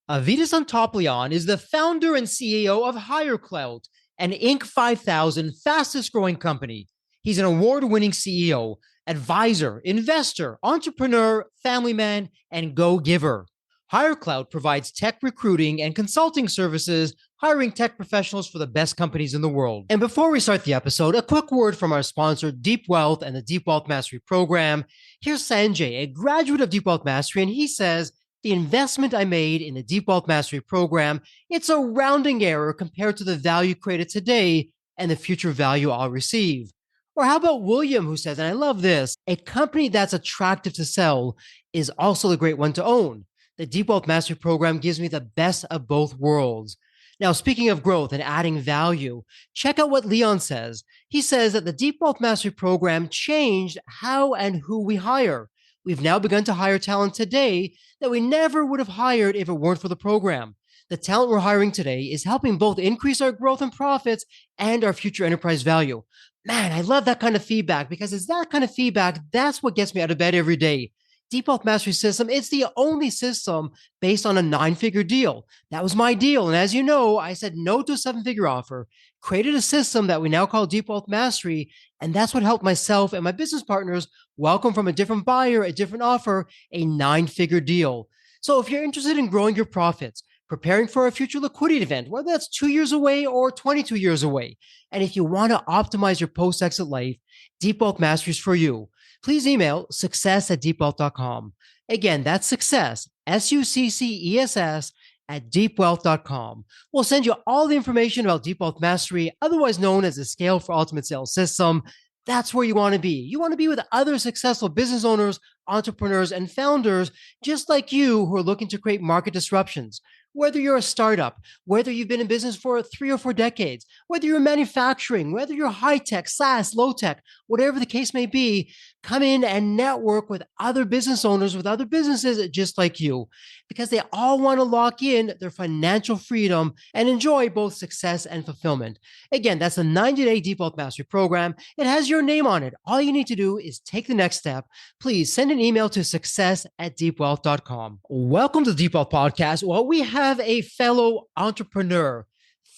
Avetis Antaplyan is the founder and CEO of HIRECLOUT, an Inc. 5000 fastest growing company. He's an award winning CEO, advisor, investor, entrepreneur, family man, and go giver. HIRECLOUT provides tech recruiting and consulting services, hiring tech professionals for the best companies in the world. And before we start the episode, a quick word from our sponsor, Deep Wealth and the Deep Wealth Mastery Program. Here's Sanjay, a graduate of Deep Wealth Mastery, and he says, the investment I made in the Deep Wealth Mastery Program, it's a rounding error compared to the value created today and the future value I'll receive. Or how about William, who says, and I love this, a company that's attractive to sell is also a great one to own. The Deep Wealth Mastery Program gives me the best of both worlds. Now, speaking of growth and adding value, check out what Leon says. He says that the Deep Wealth Mastery Program changed how and who we hire. We've now begun to hire talent today that we never would have hired if it weren't for the program. The talent we're hiring today is helping both increase our growth and profits and our future enterprise value. Man, I love that kind of feedback because it's that kind of feedback that's what gets me out of bed every day. Deep Wealth Mastery System, it's the only system based on a 9-figure deal. That was my deal. And as you know, I said no to a 7-figure offer, created a system that we now call Deep Wealth Mastery. And that's what helped myself and my business partners welcome from a different buyer, a different offer, a 9-figure deal. So if you're interested in growing your profits, preparing for a future liquidity event, whether that's 2 years away or 22 years away, and if you want to optimize your post-exit life, Deep Wealth Mastery is for you. Please email success@deepwealth.com. Again, that's success, SUCCESS at deepwealth.com. We'll send you all the information about Deep Wealth Mastery, otherwise known as the Scale for Ultimate Sales System. That's where you want to be. You want to be with other successful business owners, entrepreneurs, and founders just like you who are looking to create market disruptions. Whether you're a startup, whether you've been in business for 3 or 4 decades, whether you're manufacturing, whether you're high tech, SaaS, low tech, whatever the case may be, come in and network with other business owners, with other businesses just like you, because they all want to lock in their financial freedom and enjoy both success and fulfillment. Again, that's a 90-day Deep Wealth Mastery Program. It has your name on it. All you need to do is take the next step. Please send an email to success@deepwealth.com. Welcome to the Deep Wealth Podcast. Well, we have a fellow entrepreneur,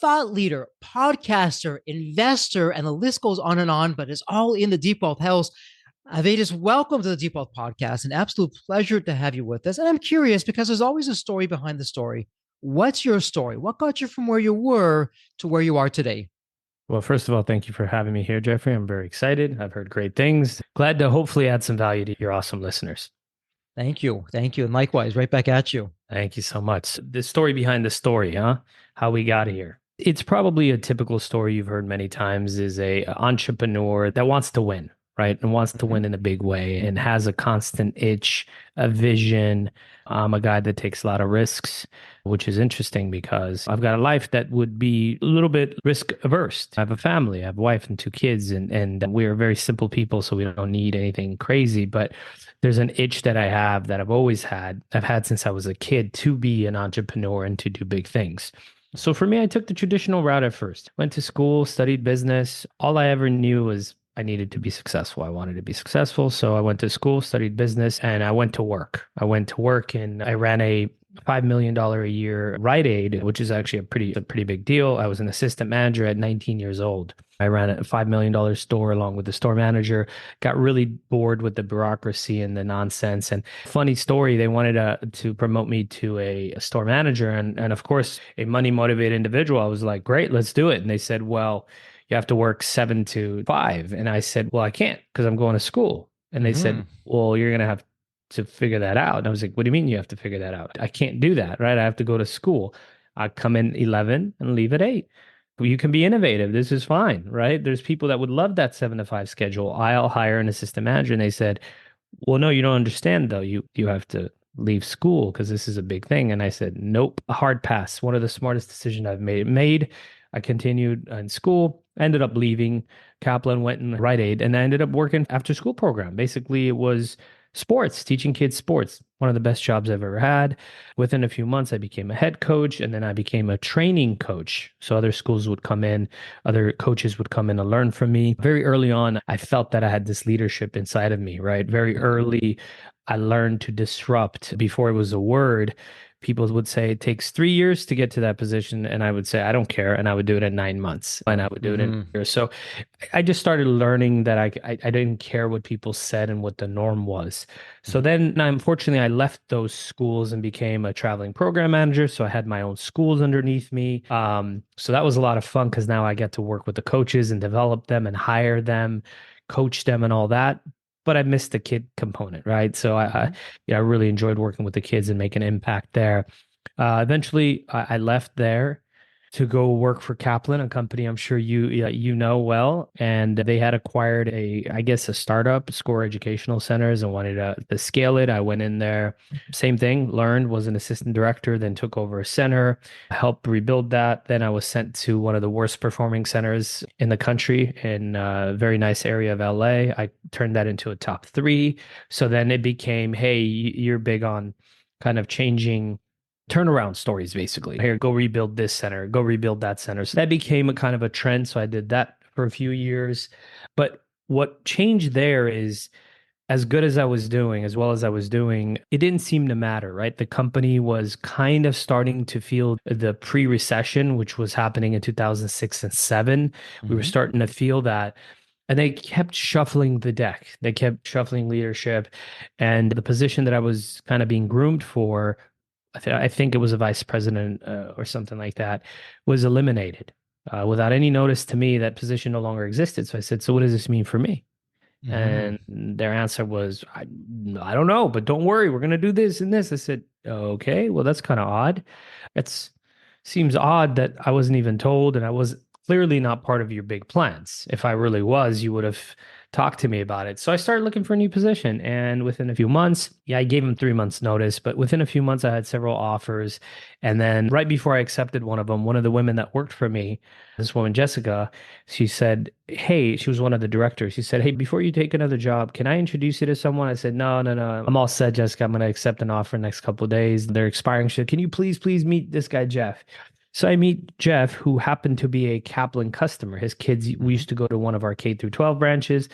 thought leader, podcaster, investor, and the list goes on, but it's all in the Deep Wealth house. Avetis, welcome to the Deep Wealth Podcast. An absolute pleasure to have you with us. And I'm curious because there's always a story behind the story. What's your story? What got you from where you were to where you are today? Well, first of all, thank you for having me here, Jeffrey. I'm very excited. I've heard great things. Glad to hopefully add some value to your awesome listeners. Thank you. Thank you. And likewise, right back at you. Thank you so much. The story behind the story, huh? How we got here. It's probably a typical story you've heard many times is a entrepreneur that wants to win, right? And wants to win in a big way and has a constant itch, a vision. I'm a guy that takes a lot of risks, which is interesting because I've got a life that would be a little bit risk averse. I have a family, I have a wife and 2 kids, and we are very simple people, so we don't need anything crazy. But there's an itch that I have that I've always had. I've had since I was a kid to be an entrepreneur and to do big things. So for me, I took the traditional route at first. Went to school, studied business. All I ever knew was I needed to be successful. I wanted to be successful. So I went to school, studied business, and I went to work. And I ran a $5 million a year Rite Aid, which is actually a pretty big deal. I was an assistant manager at 19 years old. I ran a $5 million store along with the store manager, got really bored with the bureaucracy and the nonsense. And funny story, they wanted to promote me to a store manager. And of course, a money motivated individual. I was like, great, let's do it. And they said, well, you have to work 7 to 5. And I said, well, I can't because I'm going to school. And they said, well, you're going to have to figure that out. And I was like, what do you mean you have to figure that out? I can't do that, right? I have to go to school. I come in 11 and leave at 8. You can be innovative. This is fine, right? There's people that would love that 7 to 5 schedule. I'll hire an assistant manager. And they said, well, no, you don't understand though. You have to leave school because this is a big thing. And I said, nope, a hard pass. One of the smartest decisions I've made. I continued in school, ended up leaving Kaplan, went in Rite Aid, and I ended up working after school program. Basically, it was sports, teaching kids sports. One of the best jobs I've ever had. Within a few months, I became a head coach, and then I became a training coach. So other schools would come in, other coaches would come in and learn from me. Very early on, I felt that I had this leadership inside of me, right? Very early, I learned to disrupt before it was a word. people would say it takes 3 years to get to that position. And I would say, I don't care. And I would do it in 9 months and I would do it in a Mm-hmm. year. So I just started learning that I didn't care what people said and what the norm was. So then, unfortunately, I left those schools and became a traveling program manager. So I had my own schools underneath me. So that was a lot of fun because now I get to work with the coaches and develop them and hire them, coach them, and all that. But I missed the kid component, right? So Mm-hmm. yeah, I really enjoyed working with the kids and making an impact there. Eventually, I left there to go work for Kaplan, a company I'm sure you know well. And they had acquired I guess, a startup, Score Educational Centers, and wanted to scale it. I went in there, same thing, learned, was an assistant director, then took over a center, helped rebuild that. Then I was sent to one of the worst performing centers in the country in a very nice area of LA. I turned that into a top three. So then it became, hey, you're big on kind of changing turnaround stories, basically. Here, go rebuild this center, go rebuild that center. So that became a kind of a trend. So I did that for a few years. But what changed there is, as good as I was doing, as well as I was doing, it didn't seem to matter, right? The company was kind of starting to feel the pre-recession, which was happening in 2006 and 7. We were Mm-hmm. starting to feel that. And they kept shuffling the deck. They kept shuffling leadership. And the position that I was kind of being groomed for, I think it was a vice president or something like that, was eliminated without any notice to me. That position no longer existed. So I said, so what does this mean for me? Mm-hmm. And their answer was, I don't know, but don't worry, we're going to do this and this. I said, okay, well, that's kind of odd. It seems odd that I wasn't even told, and I was clearly not part of your big plans. If I really was, you would have talked to me about it. So I started looking for a new position. And within a few months, yeah, I gave him 3 months notice, but within a few months, I had several offers. And then right before I accepted one of them, one of the women that worked for me, this woman, Jessica, she said, hey, she was one of the directors. She said, hey, before you take another job, can I introduce you to someone? I said, no, no, no. I'm all set, Jessica. I'm going to accept an offer in the next couple of days. They're expiring. She said, can you please meet this guy, Jeff? So I meet Jeff, who happened to be a Kaplan customer. His kids, we used to go to one of our K through 12 branches.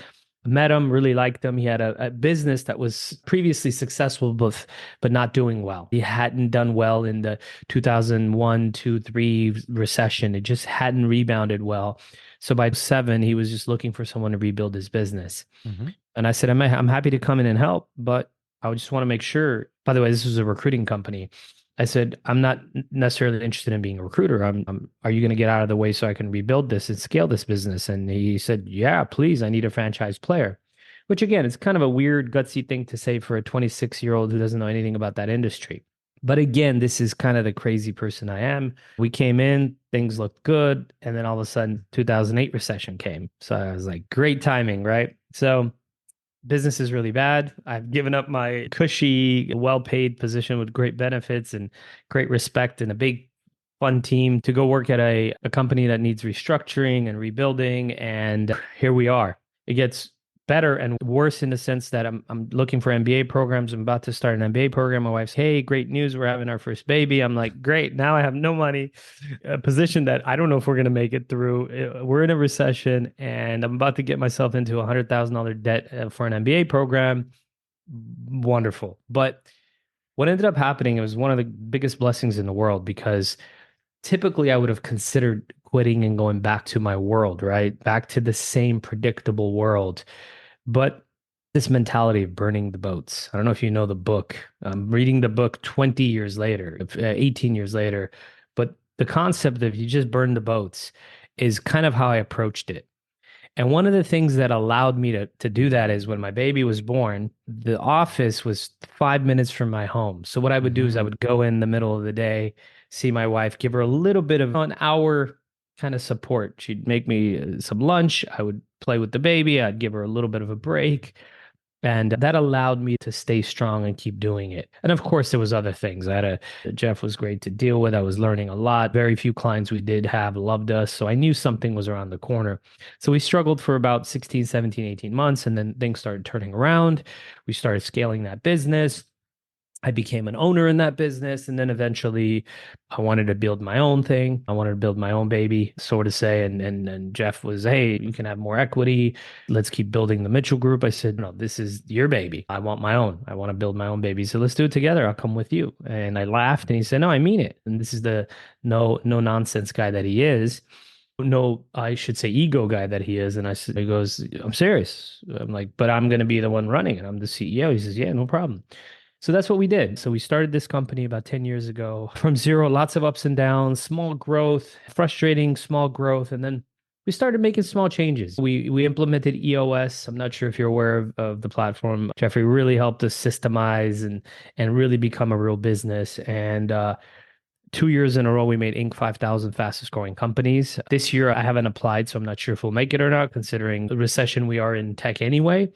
Met him, really liked him. He had a business that was previously successful, but not doing well. He hadn't done well in the 2001, 2, 3 recession. It just hadn't rebounded well. So by 7, he was just looking for someone to rebuild his business. Mm-hmm. And I said, I'm happy to come in and help, but I would just want to make sure. By the way, this was a recruiting company. I said, I'm not necessarily interested in being a recruiter. Are you going to get out of the way so I can rebuild this and scale this business? And he said, yeah, please. I need a franchise player, which again, it's kind of a weird, gutsy thing to say for a 26-year-old who doesn't know anything about that industry. But again, this is kind of the crazy person I am. We came in, things looked good. And then all of a sudden, 2008 recession came. So I was like, great timing, right? So business is really bad. I've given up my cushy, well-paid position with great benefits and great respect and a big, fun team to go work at a company that needs restructuring and rebuilding. And here we are. It gets better and worse in the sense that I'm looking for MBA programs. I'm about to start an MBA program. My wife's, hey, great news. We're having our first baby. I'm like, great. Now I have no money, a position that I don't know if we're going to make it through. We're in a recession and I'm about to get myself into a $100,000 debt for an MBA program. Wonderful. But what ended up happening, it was one of the biggest blessings in the world, because typically I would have considered quitting and going back to my world, right? Back to the same predictable world. But this mentality of burning the boats. I don't know if you know the book. I'm reading the book 20 years later, 18 years later. But the concept of you just burn the boats is kind of how I approached it. And one of the things that allowed me to do that is when my baby was born, the office was 5 minutes from my home. So what I would do is I Mm-hmm. would go in the middle of the day, see my wife, give her a little bit of an hour kind of support. She'd make me some lunch. I would play with the baby. I'd give her a little bit of a break. And that allowed me to stay strong and keep doing it. And of course, there was other things. Jeff was great to deal with. I was learning a lot. Very few clients we did have loved us. So I knew something was around the corner. So we struggled for about 16, 17, 18 months. And then things started turning around. We started scaling that business. I became an owner in that business. And then eventually I wanted to build my own thing. I wanted to build my own baby, so to say. And Jeff was, hey, you can have more equity. Let's keep building the Mitchell Group. I said, no, this is your baby. I want my own. I want to build my own baby. So let's do it together. I'll come with you. And I laughed and he said, no, I mean it. And this is the no nonsense guy that he is. No, I should say ego guy that he is. And I said, he goes, I'm serious. I'm like, but I'm going to be the one running it. I'm the CEO. He says, yeah, no problem. So that's what we did. So we started this company about 10 years ago from zero, lots of ups and downs, small growth, frustrating small growth. And then we started making small changes. We implemented EOS. I'm not sure if you're aware of the platform. Jeffrey really helped us systemize and really become a real business. And 2 years in a row, we made Inc. 5,000 fastest growing companies. This year, I haven't applied, so I'm not sure if we'll make it or not, considering the recession we are in tech anyway.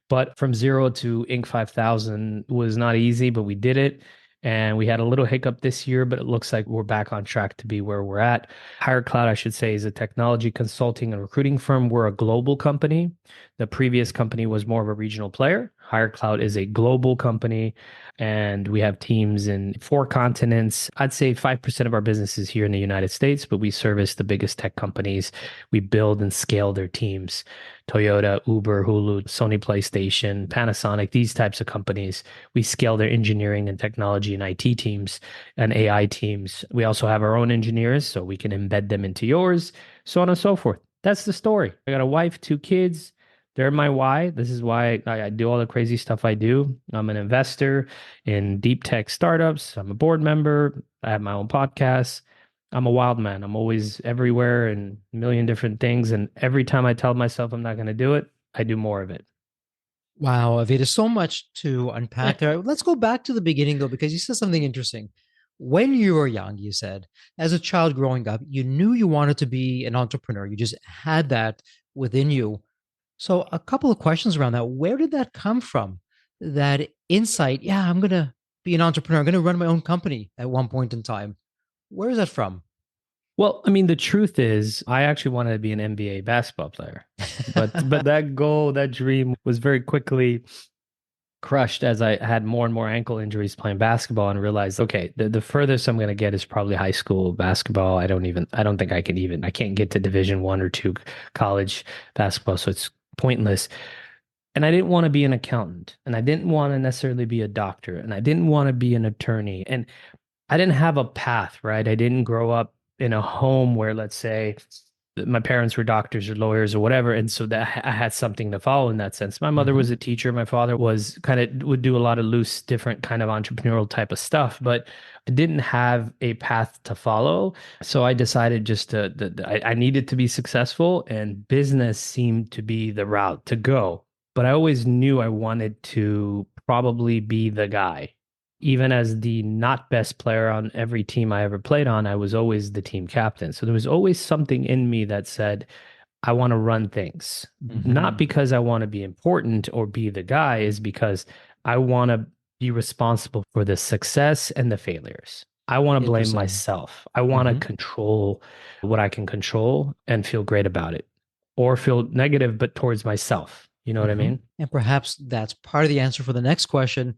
But from zero to Inc. 5,000 was not easy, but we did it. And we had a little hiccup this year, but it looks like we're back on track to be where we're at. HIRECLOUT, I should say, is a technology consulting and recruiting firm. We're a global company. The previous company was more of a regional player. HIRECLOUT is a global company, and we have teams in 4 continents. I'd say 5% of our business is here in the United States, but we service the biggest tech companies. We build and scale their teams. Toyota, Uber, Hulu, Sony PlayStation, Panasonic, these types of companies. We scale their engineering and technology and IT teams and AI teams. We also have our own engineers, so we can embed them into yours, so on and so forth. That's the story. I got a wife, 2 kids. They're my why. This is why I do all the crazy stuff I do. I'm an investor in deep tech startups. I'm a board member. I have my own podcast. I'm a wild man. I'm always everywhere and a million different things. And every time I tell myself I'm not going to do it, I do more of it. Wow, Avetis, so much to unpack there. Let's go back to the beginning though, because you said something interesting. When you were young, you said, as a child growing up, you knew you wanted to be an entrepreneur. You just had that within you. So, a couple of questions around that. Where did that come from? That insight, yeah, I'm going to be an entrepreneur. I'm going to run my own company at one point in time. Where is that from? Well, I mean, the truth is, I actually wanted to be an NBA basketball player, but that goal, that dream was very quickly crushed as I had more and more ankle injuries playing basketball and realized, okay, the furthest I'm going to get is probably high school basketball. I don't think I can't get to Division 1 or 2 college basketball. So it's pointless. And I didn't want to be an accountant, and I didn't want to necessarily be a doctor, and I didn't want to be an attorney. And I didn't have a path, right? I didn't grow up in a home where, let's say, my parents were doctors or lawyers or whatever. And so that I had something to follow in that sense. My mother was a teacher. My father was would do a lot of loose, different kind of entrepreneurial type of stuff, but I didn't have a path to follow. So I decided just I needed to be successful, and business seemed to be the route to go. But I always knew I wanted to probably be the guy. Even as the not best player on every team I ever played on, I was always the team captain. So there was always something in me that said, I want to run things. Not because I want to be important or be the guy, is because I want to be responsible for the success and the failures. I want to blame myself. I want to control what I can control and feel great about it, or feel negative, but towards myself. You know what I mean? And perhaps that's part of the answer for the next question.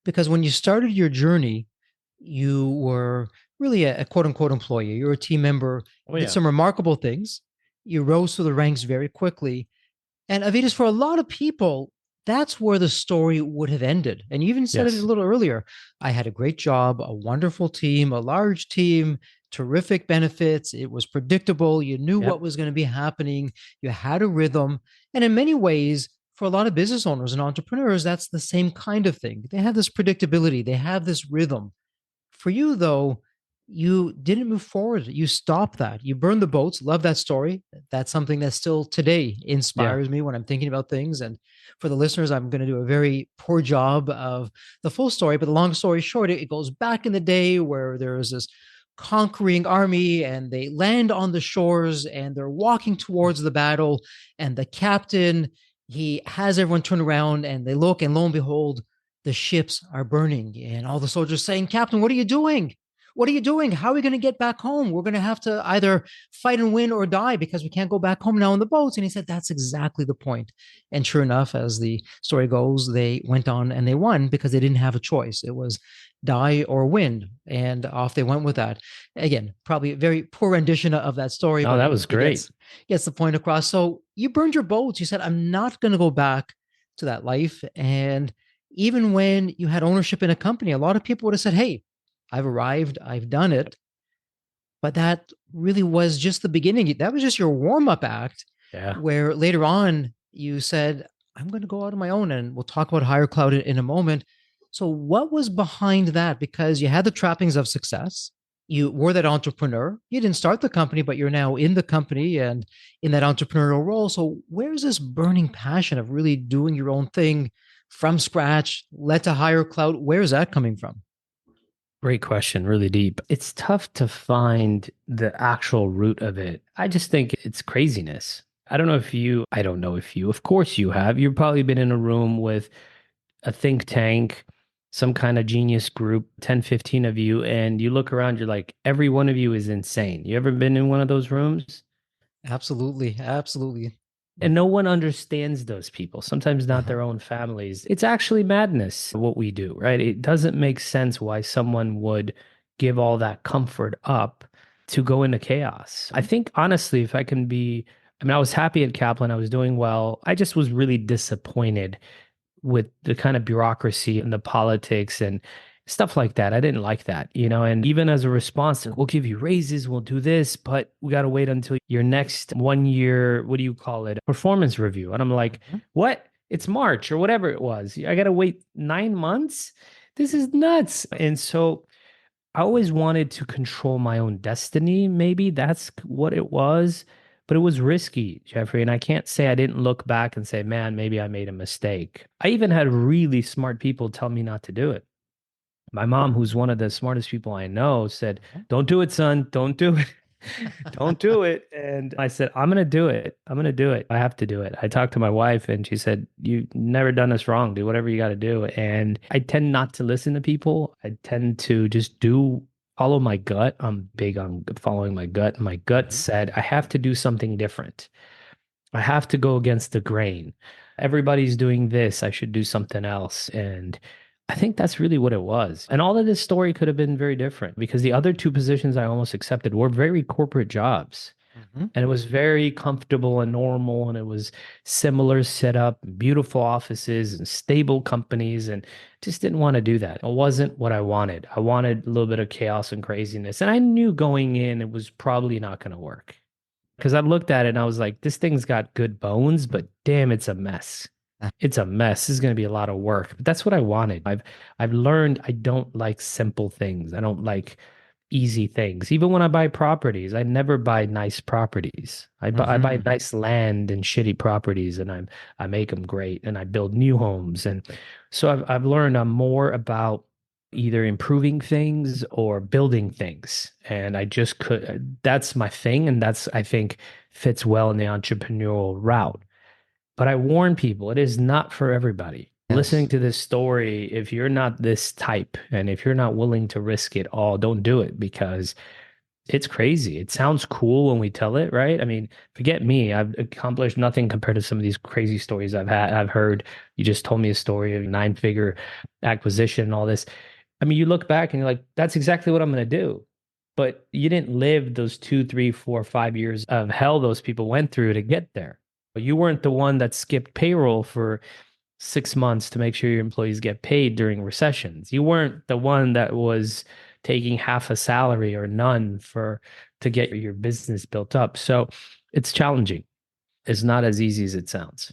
Because when you started your journey, you were really a quote unquote employee. You're a team member, did some remarkable things. You rose through the ranks very quickly. And Avidus, for a lot of people, that's where the story would have ended. And you even said it a little earlier. I had a great job, a wonderful team, a large team, terrific benefits. It was predictable. You knew what was going to be happening. You had a rhythm. And in many ways, for a lot of business owners and entrepreneurs, that's the same kind of thing. They have this predictability, they have this rhythm. For you, though, you didn't move forward. You stopped that. You burned the boats. Love that story. That's something that still today inspires me when I'm thinking about things. And for the listeners, I'm going to do a very poor job of the full story, but the long story short, it goes back in the day where there was this conquering army and they land on the shores and they're walking towards the battle, and the captain, he has everyone turn around and they look, and lo and behold, the ships are burning, and all the soldiers saying, Captain, what are you doing? what are you doing? How are we going to get back home? We're going to have to either fight and win or die because we can't go back home now on the boats. And he said, that's exactly the point. And sure enough, as the story goes, they went on and they won because they didn't have a choice. It was die or win. And off they went with that. Again, probably a very poor rendition of that story, Oh, but that was great. gets the point across. So you burned your boats. You said, I'm not going to go back to that life. And even when you had ownership in a company, a lot of people would have said, hey, I've arrived, I've done it. But that really was just the beginning. That was just your warm up act, Yeah. where later on you said, I'm going to go out on my own. And we'll talk about HIRECLOUT in a moment. So, what was behind that? Because you had the trappings of success. You were that entrepreneur. You didn't start the company, but you're now in the company and in that entrepreneurial role. So, where's this burning passion of really doing your own thing from scratch, led to HIRECLOUT? Where's that coming from? Great question, really deep. It's tough to find the actual root of it. I just think it's craziness. I don't know if you, of course you have. You've probably been in a room with a think tank, some kind of genius group, 10, 15 of you, and you look around, you're like, every one of you is insane. You ever been in one of those rooms? Absolutely. Absolutely. And no one understands those people, sometimes not Uh-huh. their own families. It's actually madness what we do, right? It doesn't make sense why someone would give all that comfort up to go into chaos. I think, honestly, if I can be, I mean, I was happy at Kaplan, I was doing well. I just was really disappointed with the kind of bureaucracy and the politics and stuff like that. I didn't like that, and even as a response, we'll give you raises, we'll do this, but we got to wait until your next 1 year, what do you call it? Performance review. And I'm like, Mhm. what? It's March or whatever it was. I got to wait 9 months. This is nuts. And so I always wanted to control my own destiny. Maybe that's what it was, but it was risky, Jeffrey. And I can't say I didn't look back and say, man, maybe I made a mistake. I even had really smart people tell me not to do it. My mom, who's one of the smartest people I know, said, don't do it, son. Don't do it. Don't do it. And I said, I'm going to do it. I'm going to do it. I have to do it. I talked to my wife and she said, you've never done this wrong. Do whatever you got to do. And I tend not to listen to people. I tend to just follow my gut. I'm big on following my gut. My gut Mhm. said, I have to do something different. I have to go against the grain. Everybody's doing this. I should do something else. And I think that's really what it was. And all of this story could have been very different because the other two positions I almost accepted were very corporate jobs. Mhm. And it was very comfortable and normal. And it was similar setup, beautiful offices and stable companies. And just didn't want to do that. It wasn't what I wanted. I wanted a little bit of chaos and craziness. And I knew going in it was probably not going to work. Because I looked at it and I was like, this thing's got good bones, but damn, it's a mess. It's a mess. This is going to be a lot of work. But that's what I wanted. I've learned I don't like simple things. I don't like easy things. Even when I buy properties, I never buy nice properties. I buy Mhm. nice land and shitty properties and I make them great and I build new homes. And so I've learned I'm more about either improving things or building things. And I just that's my thing. And that's, I think, fits well in the entrepreneurial route. But I warn people, it is not for everybody. Listening Yes. to this story, if you're not this type and if you're not willing to risk it all, don't do it because it's crazy. It sounds cool when we tell it, right? I mean, forget me. I've accomplished nothing compared to some of these crazy stories I've heard. You just told me a story of 9-figure acquisition and all this. I mean, you look back and you're like, that's exactly what I'm going to do. But you didn't live those 2, 3, 4, 5 years of hell those people went through to get there. But you weren't the one that skipped payroll for 6 months to make sure your employees get paid during recessions. You weren't the one that was taking half a salary or none to get your business built up. So it's challenging. It's not as easy as it sounds.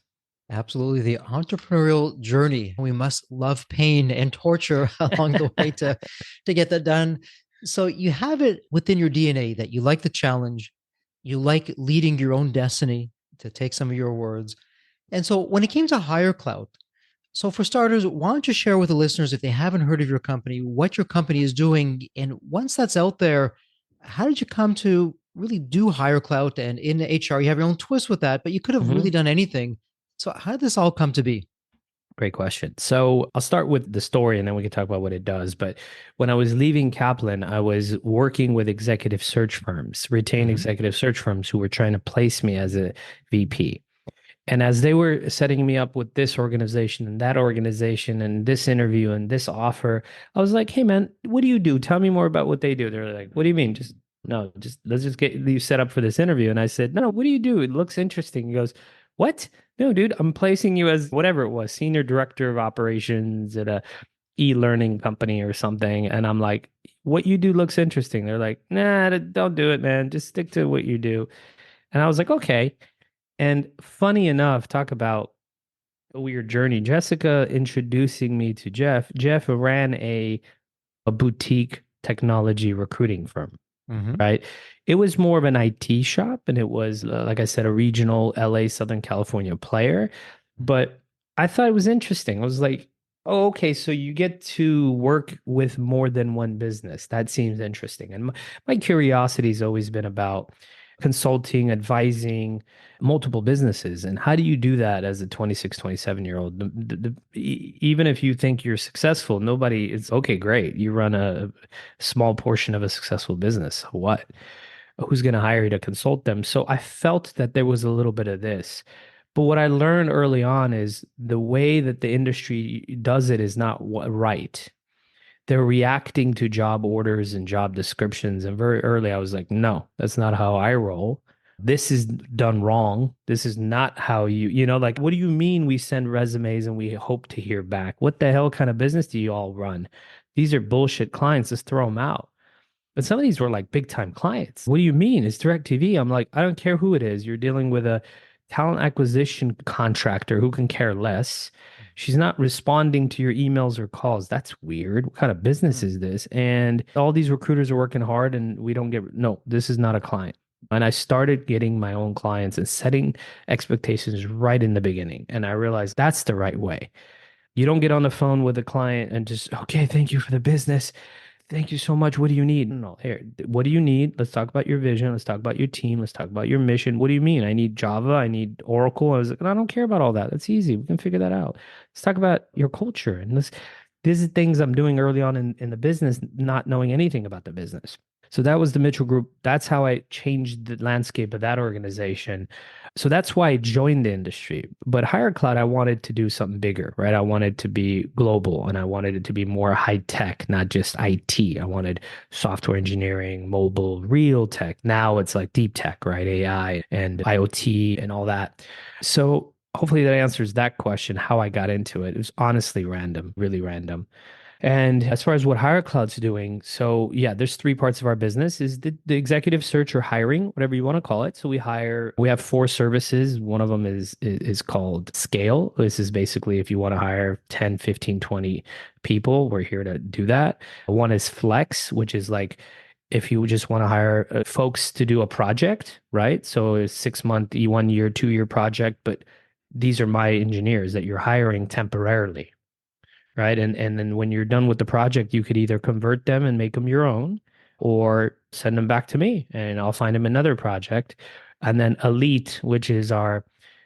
Absolutely. The entrepreneurial journey. We must love pain and torture along the way to get that done. So you have it within your DNA that you like the challenge, you like leading your own destiny, to take some of your words. And so when it came to HIRECLOUT, so for starters, why don't you share with the listeners, if they haven't heard of your company, what your company is doing? And once that's out there, how did you come to really do HIRECLOUT? And in HR, you have your own twist with that, but you could have really Mhm. done anything. So how did this all come to be? Great question. So I'll start with the story and then we can talk about what it does. But when I was leaving Kaplan, I was working with executive search firms, retained Mm-hmm. executive search firms who were trying to place me as a VP. And as they were setting me up with this organization and this interview and this offer, I was like, hey man, what do you do? Tell me more about what they do. They're like, what do you mean? Just no, just let's just get you set up for this interview. And I said, no, what do you do? It looks interesting. He goes, what? No, dude, I'm placing you as whatever it was, senior director of operations at a e-learning company or something. And I'm like, what you do looks interesting. They're like, nah, don't do it, man. Just stick to what you do. And I was like, okay. And funny enough, talk about a weird journey. Jessica introducing me to Jeff. Jeff ran a boutique technology recruiting firm, Mm-hmm. right? It was more of an IT shop, and it was, like I said, a regional LA, Southern California player. But I thought it was interesting. I was like, oh, okay, so you get to work with more than one business. That seems interesting. And my curiosity has always been about consulting, advising multiple businesses. And how do you do that as a 26, 27-year-old? Even if you think you're successful, nobody is okay, great. You run a small portion of a successful business. What? Who's going to hire you to consult them? So I felt that there was a little bit of this. But what I learned early on is the way that the industry does it is not right. They're reacting to job orders and job descriptions. And very early, I was like, no, that's not how I roll. This is done wrong. This is not how like, what do you mean we send resumes and we hope to hear back? What the hell kind of business do you all run? These are bullshit clients. Just throw them out. But some of these were like big time clients. What do you mean? It's DirecTV. I'm like, I don't care who it is. You're dealing with a talent acquisition contractor who can care less. She's not responding to your emails or calls. That's weird. What kind of business is this? And all these recruiters are working hard and we don't get, no, this is not a client. And I started getting my own clients and setting expectations right in the beginning. And I realized that's the right way. You don't get on the phone with a client and just, okay, thank you for the business. Thank you so much. What do you need? No, here, what do you need? Let's talk about your vision. Let's talk about your team. Let's talk about your mission. What do you mean? I need Java. I need Oracle. I was like, I don't care about all that. That's easy. We can figure that out. Let's talk about your culture. And these are things I'm doing early on in the business, not knowing anything about the business. So that was the Mitchell Group. That's how I changed the landscape of that organization. So that's why I joined the industry. But HireCloud, I wanted to do something bigger, right? I wanted to be global and I wanted it to be more high tech, not just IT. I wanted software engineering, mobile, real tech. Now it's like deep tech, right? AI and IoT and all that. So hopefully that answers that question, how I got into it. It was honestly random, really random. And as far as what HireCloud's doing, so yeah, there's three parts of our business is the executive search or hiring, whatever you want to call it. So we have four services. One of them is called Scale. This is basically if you want to hire 10, 15, 20 people, we're here to do that. One is Flex, which is like if you just want to hire folks to do a project, right? So a 6 month, 1 year, 2 year project, but these are my engineers that you're hiring temporarily, right? And then when you're done with the project, you could either convert them and make them your own or send them back to me and I'll find them another project. And then Elite, which is our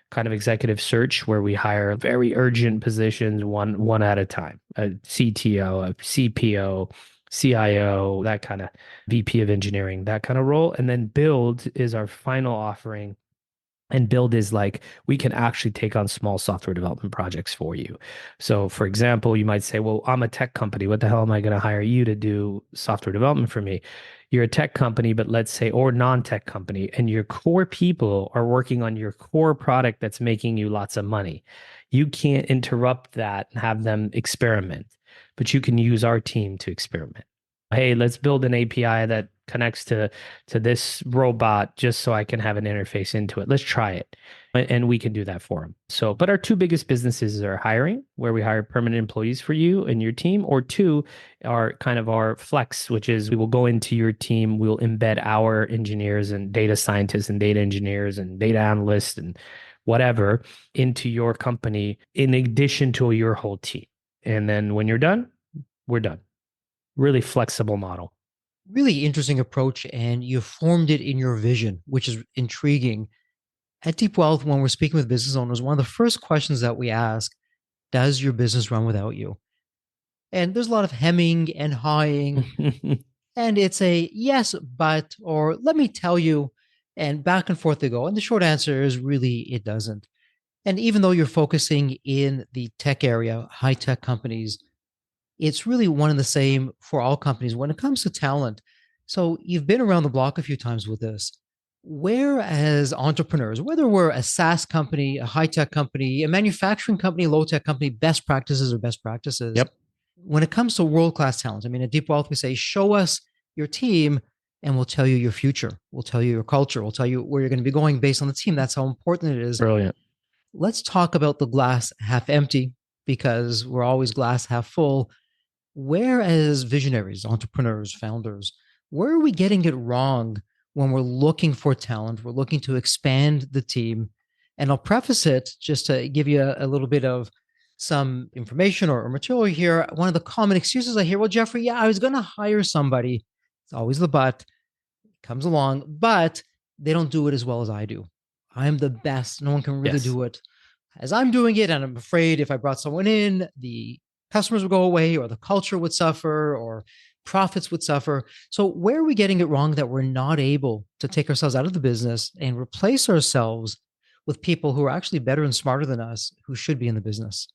kind of executive search where we hire very urgent positions one at a time, a CTO, a CPO, CIO, that kind of VP of engineering, that kind of role. And then Build is our final offering. And Build is like, we can actually take on small software development projects for you. So, for example, you might say, well, I'm a tech company. What the hell am I going to hire you to do software development for me? You're a tech company, but let's say, or non-tech company, and your core people are working on your core product that's making you lots of money. You can't interrupt that and have them experiment, but you can use our team to experiment. Hey, let's build an API that connects to this robot just so I can have an interface into it. Let's try it. And we can do that for them. So, but our two biggest businesses are hiring, where we hire permanent employees for you and your team, or two are kind of our flex, which is we will go into your team, we'll embed our engineers and data scientists and data engineers and data analysts and whatever into your company in addition to your whole team. And then when you're done, we're done. Really flexible model. Really interesting approach, and you formed it in your vision, which is intriguing. At Deep Wealth, when we're speaking with business owners, one of the first questions that we ask does your business run without you? And there's a lot of hemming and hawing, and it's a yes, but, or let me tell you, and back and forth they go. And the short answer is really it doesn't. And even though you're focusing in the tech area, high tech companies, it's really one and the same for all companies when it comes to talent. So you've been around the block a few times with this. Where, as entrepreneurs, whether we're a SaaS company, a high tech company, a manufacturing company, low tech company, best practices are best practices. Yep. When it comes to world class talent, I mean, at Deep Wealth, we say, show us your team and we'll tell you your future. We'll tell you your culture. We'll tell you where you're going to be going based on the team. That's how important it is. Brilliant. Let's talk about the glass half empty, because we're always glass half full. Where, as visionaries, entrepreneurs, founders, where are we getting it wrong when we're looking for talent? We're looking to expand the team. And I'll preface it just to give you a little bit of some information or material here. One of the common excuses I hear, well, Jeffrey, yeah, I was going to hire somebody. It's always the but, comes along, but they don't do it as well as I do. I'm the best. No one can really Yes. do it as I'm doing it. And I'm afraid if I brought someone in, the customers would go away, or the culture would suffer, or profits would suffer. So where are we getting it wrong that we're not able to take ourselves out of the business and replace ourselves with people who are actually better and smarter than us, who should be in the business?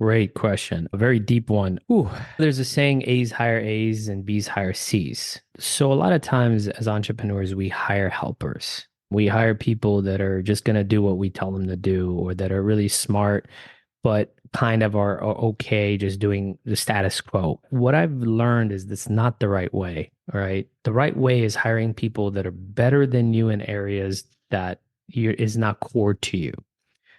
Great question. A very deep one. Ooh, there's a saying, A's hire A's and B's hire C's. So a lot of times as entrepreneurs, we hire helpers. We hire people that are just going to do what we tell them to do, or that are really smart, but kind of are okay just doing the status quo. What I've learned is that's not the right way, right? The right way is hiring people that are better than you in areas that is not core to you.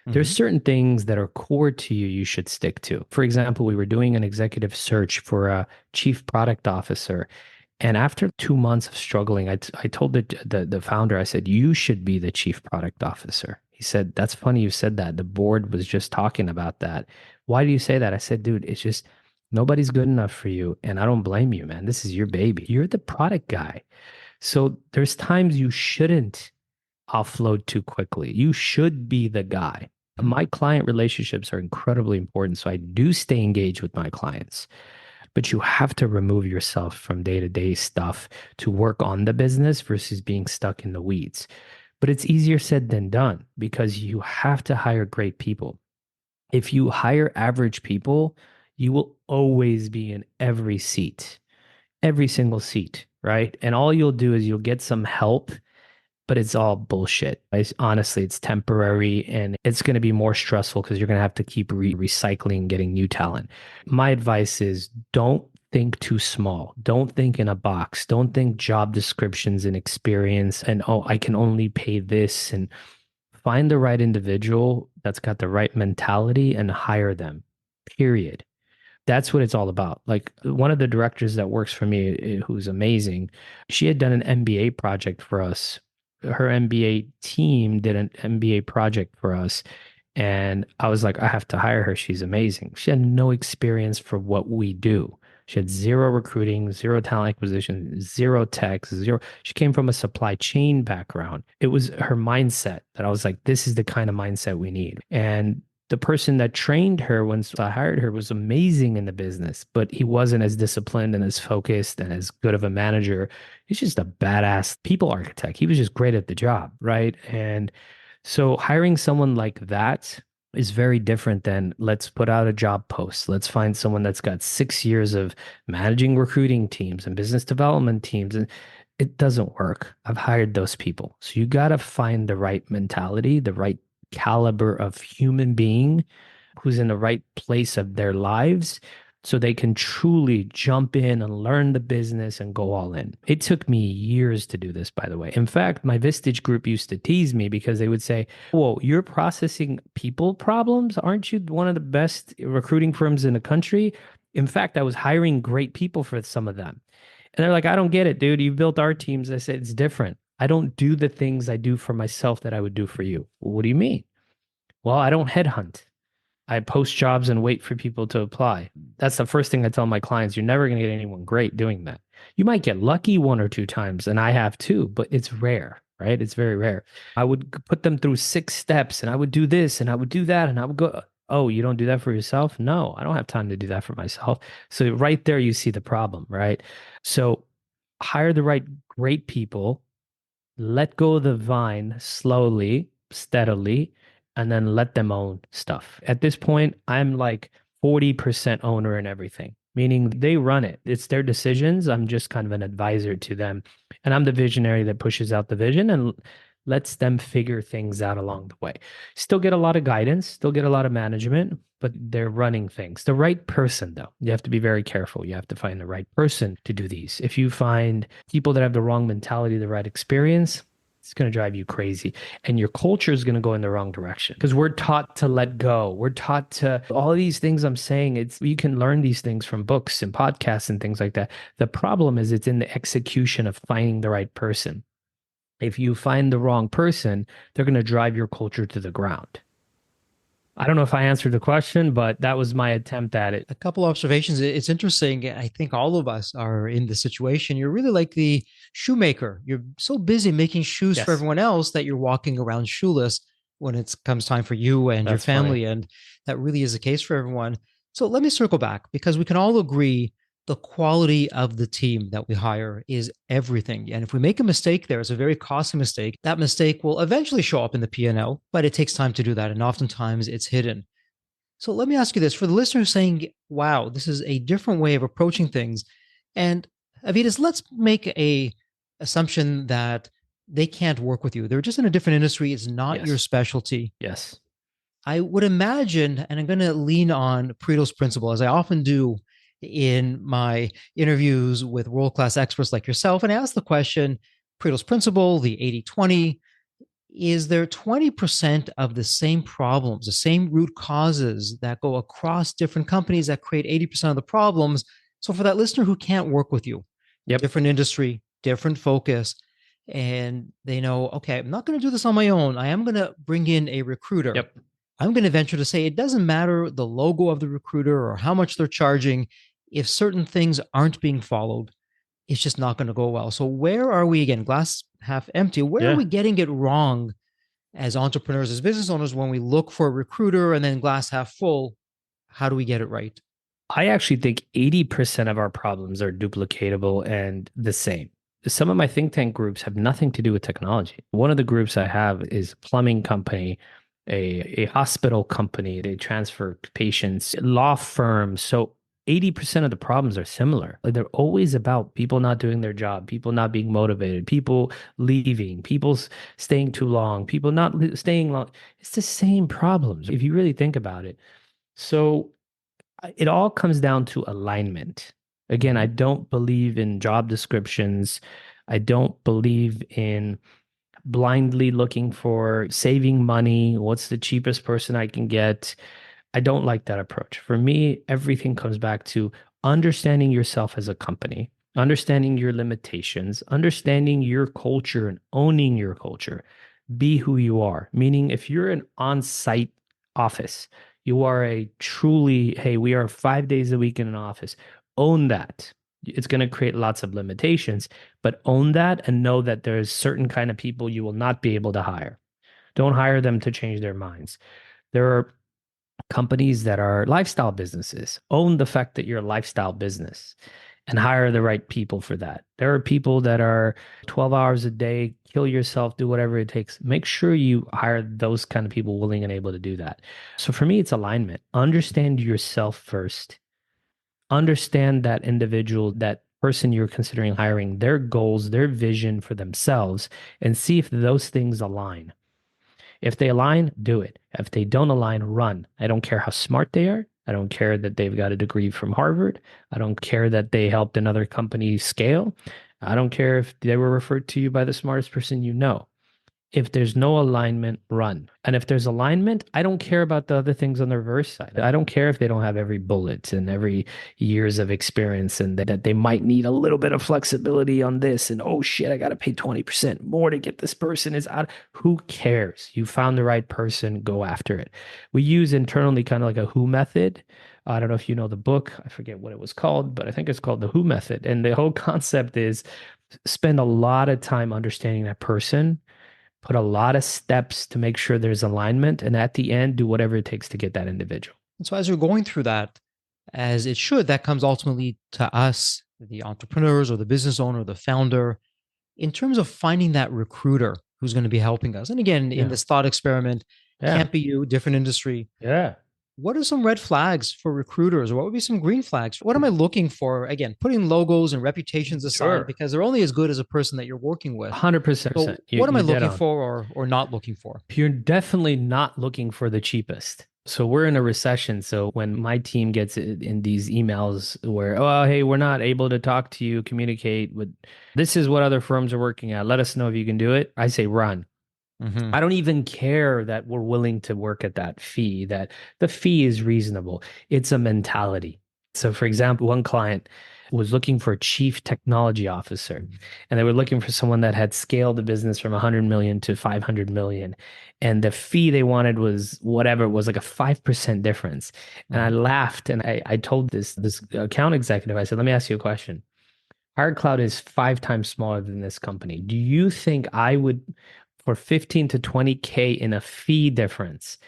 There's certain things that are core to you you should stick to. For example, we were doing an executive search for a chief product officer. And after 2 months of struggling, I told the founder, I said, you should be the chief product officer. He said, that's funny you said that. The board was just talking about that. Why do you say that? I said, dude, it's just nobody's good enough for you. And I don't blame you, man. This is your baby. You're the product guy. So there's times you shouldn't offload too quickly. You should be the guy. My client relationships are incredibly important. So I do stay engaged with my clients, but you have to remove yourself from day-to-day stuff to work on the business versus being stuck in the weeds. But it's easier said than done, because you have to hire great people. If you hire average people, you will always be in every seat, every single seat, right? And all you'll do is you'll get some help, but it's all bullshit. Honestly, it's temporary, and it's going to be more stressful because you're going to have to keep recycling, getting new talent. My advice is don't think too small. Don't think in a box. Don't think job descriptions and experience and, oh, I can only pay this. And find the right individual that's got the right mentality and hire them, period. That's what it's all about. Like, one of the directors that works for me, who's amazing, she had done an MBA project for us. Her MBA team did an MBA project for us. And I was like, I have to hire her. She's amazing. She had no experience for what we do. She had zero recruiting, zero talent acquisition, zero tech, zero. She came from a supply chain background. It was her mindset that I was like, this is the kind of mindset we need. And the person that trained her once I hired her was amazing in the business, but he wasn't as disciplined and as focused and as good of a manager. He's just a badass people architect. He was just great at the job, right? And so hiring someone like that is very different than, let's put out a job post. Let's find someone that's got 6 years of managing recruiting teams and business development teams. And it doesn't work. I've hired those people. So you got to find the right mentality, the right caliber of human being who's in the right place of their lives, so they can truly jump in and learn the business and go all in. It took me years to do this, by the way. In fact, my Vistage group used to tease me because they would say, whoa, you're processing people problems? Aren't you one of the best recruiting firms in the country? In fact, I was hiring great people for some of them. And they're like, I don't get it, dude. You built our teams. I said, it's different. I don't do the things I do for myself that I would do for you. What do you mean? Well, I don't headhunt. I post jobs and wait for people to apply. That's the first thing I tell my clients. You're never going to get anyone great doing that. You might get lucky 1 or 2 times, and I have too, but it's rare, right? It's very rare. I would put them through 6 steps, and I would do this, and I would do that, and I would go. Oh, you don't do that for yourself? No, I don't have time to do that for myself. So right there, you see the problem, right? So hire the right great people, let go of the vine slowly, steadily, and then let them own stuff. At this point, I'm like 40% owner in everything, meaning they run it. It's their decisions. I'm just kind of an advisor to them. And I'm the visionary that pushes out the vision and lets them figure things out along the way. Still get a lot of guidance, still get a lot of management, but they're running things. The right person, though, you have to be very careful. You have to find the right person to do these. If you find people that have the wrong mentality, the right experience, it's going to drive you crazy. And your culture is going to go in the wrong direction because we're taught to let go. We're taught to all of these things I'm saying. It's you can learn these things from books and podcasts and things like that. The problem is it's in the execution of finding the right person. If you find the wrong person, they're going to drive your culture to the ground. I don't know if I answered the question, but that was my attempt at it. A couple observations. It's interesting. I think all of us are in this situation. You're really like the shoemaker. You're so busy making shoes for Yes, everyone else that you're walking around shoeless when it comes time for you and your that's funny. family. And that really is the case for everyone. So let me circle back because we can all agree the quality of the team that we hire is everything. And if we make a mistake there, it's a very costly mistake. That mistake will eventually show up in the P&L, but it takes time to do that. And oftentimes it's hidden. So let me ask you this for the listeners saying, wow, this is a different way of approaching things. And Avidas, let's make a assumption that they can't work with you. They're just in a different industry. It's not your Yes, specialty. yes, I would imagine, and I'm going to lean on Pareto's principle, as I often do in my interviews with world-class experts like yourself, and I ask the question, Pareto's principle, the 80-20, is there 20% of the same problems, the same root causes that go across different companies that create 80% of the problems? So for that listener who can't work with you, yep, different industry, different focus, and they know, okay, I'm not going to do this on my own. I am going to bring in a recruiter. yep. I'm going to venture to say it doesn't matter the logo of the recruiter or how much they're charging. If certain things aren't being followed, it's just not going to go well. So where are we again? Glass half empty. Where are Yeah. we getting it wrong as entrepreneurs, as business owners, when we look for a recruiter and then glass half full? How do we get it right? I actually think 80% of our problems are duplicatable and the same. Some of my think tank groups have nothing to do with technology. One of the groups I have is a plumbing company, a hospital company. They transfer patients, law firms. So 80% of the problems are similar. Like they're always about people not doing their job, people not being motivated, people leaving, people staying too long, people not staying long. It's the same problems if you really think about it. So it all comes down to alignment. Again, I Mm-hmm. don't believe in job descriptions. I don't believe in blindly looking for saving money. What's the cheapest person I can get? I don't like that approach. For me, everything comes back to understanding yourself as a company, understanding your limitations, understanding your culture and owning your culture. Be who you are. Meaning, if you're an on site office, you are a truly, hey, we are 5 days a week in an office. Own that. It's going to create lots of limitations, but own that and know that there's certain kind of people you will not be able to hire. Don't hire them to change their minds. There are companies that are lifestyle businesses. Own the fact that you're a lifestyle business and hire the right people for that. There are people that are 12 hours a day, kill yourself, do whatever it takes. Make sure you hire those kind of people willing and able to do that. So for me, it's alignment. Understand yourself first. Understand that individual, that person you're considering hiring, their goals, their vision for themselves, and see if those things align. If they align, do it. If they don't align, run. I don't care how smart they are. I don't care that they've got a degree from Harvard. I don't care that they helped another company scale. I don't care if they were referred to you by the smartest person you know. If there's no alignment, run. And if there's alignment, I don't care about the other things on the reverse side. I don't care if they don't have every bullet and every years of experience and that they might need a little bit of flexibility on this. And oh shit, I got to pay 20% more to get this person is out. Who cares? You found the right person, go after it. We use internally kind of like a who method. I don't know if you know the book. I forget what it was called, but I think it's called the who method. And the whole concept is spend a lot of time understanding that person, put a lot of steps to make sure there's alignment, and at the end, do whatever it takes to get that individual. And so as you're going through that, as it should, that comes ultimately to us, the entrepreneurs or the business owner, or the founder, in terms of finding that recruiter who's going to be helping us. And again, in Yeah. this thought experiment, Yeah. can't be you, different industry. Yeah. What are some red flags for recruiters? Or what would be some green flags? What am I looking for? Again, putting logos and reputations aside, Sure. because they're only as good as a person that you're working with. 100%. So what am I You're dead looking on. for or not looking for? You're definitely not looking for the cheapest. So we're in a recession. So when my team gets in these emails where, oh, hey, we're not able to talk to you, communicate with, this is what other firms are working at. Let us know if you can do it. I say run. Mm-hmm. I don't even care that we're willing to work at that fee, that the fee is reasonable. It's a mentality. So, for example, one client was looking for a chief technology officer, and they were looking for someone that had scaled the business from 100 million to 500 million. And the fee they wanted was whatever, it was like a 5% difference. And I laughed and I told this account executive, I said, let me ask you a question. HireClout is 5 times smaller than this company. Do you think I would, for 15 to 20K in a fee difference,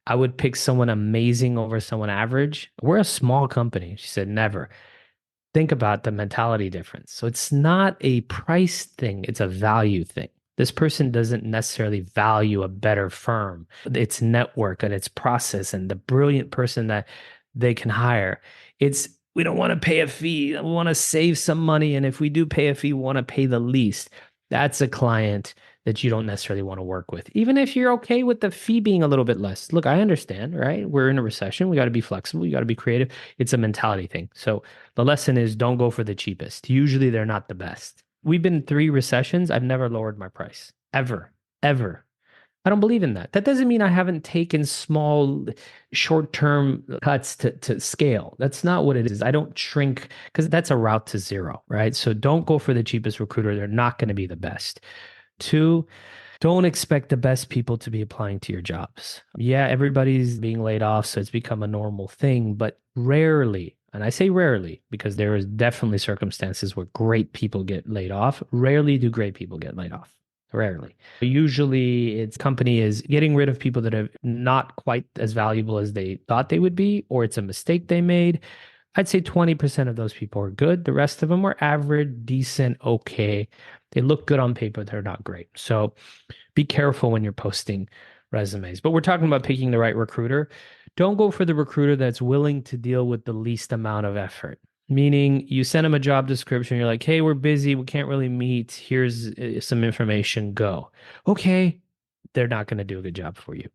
I would pick someone amazing over someone average? We're a small company. She said, never. Think about the mentality difference. So it's not a price thing, it's a value thing. This person doesn't necessarily value a better firm, its network and its process and the brilliant person that they can hire. It's we don't want to pay a fee. We want to save some money. And if we do pay a fee, we want to pay the least. That's a client that you don't necessarily want to work with, even if you're okay with the fee being a little bit less. Look, I understand, right? We're in a recession. We got to be flexible. You got to be creative. It's a mentality thing. So the lesson is don't go for the cheapest. Usually they're not the best. We've been in 3 recessions. I've never lowered my price ever, ever. I don't believe in that. That doesn't mean I haven't taken small, short-term cuts to scale. That's not what it is. I don't shrink because that's a route to zero, right? So don't go for the cheapest recruiter. They're not going to be the best. 2, don't expect the best people to be applying to your jobs. Yeah, everybody's being laid off, so it's become a normal thing, but rarely, and I say rarely because there is definitely circumstances where great people get laid off. Rarely do great people get laid off. Rarely. Usually it's company is getting rid of people that are not quite as valuable as they thought they would be, or it's a mistake they made. I'd say 20% of those people are good. The rest of them are average, decent, okay. They look good on paper. They're not great. So be careful when you're posting resumes. But we're talking about picking the right recruiter. Don't go for the recruiter that's willing to deal with the least amount of effort. Meaning you send them a job description. You're like, hey, we're busy. We can't really meet. Here's some information. Go. Okay. They're not going to do a good job for you.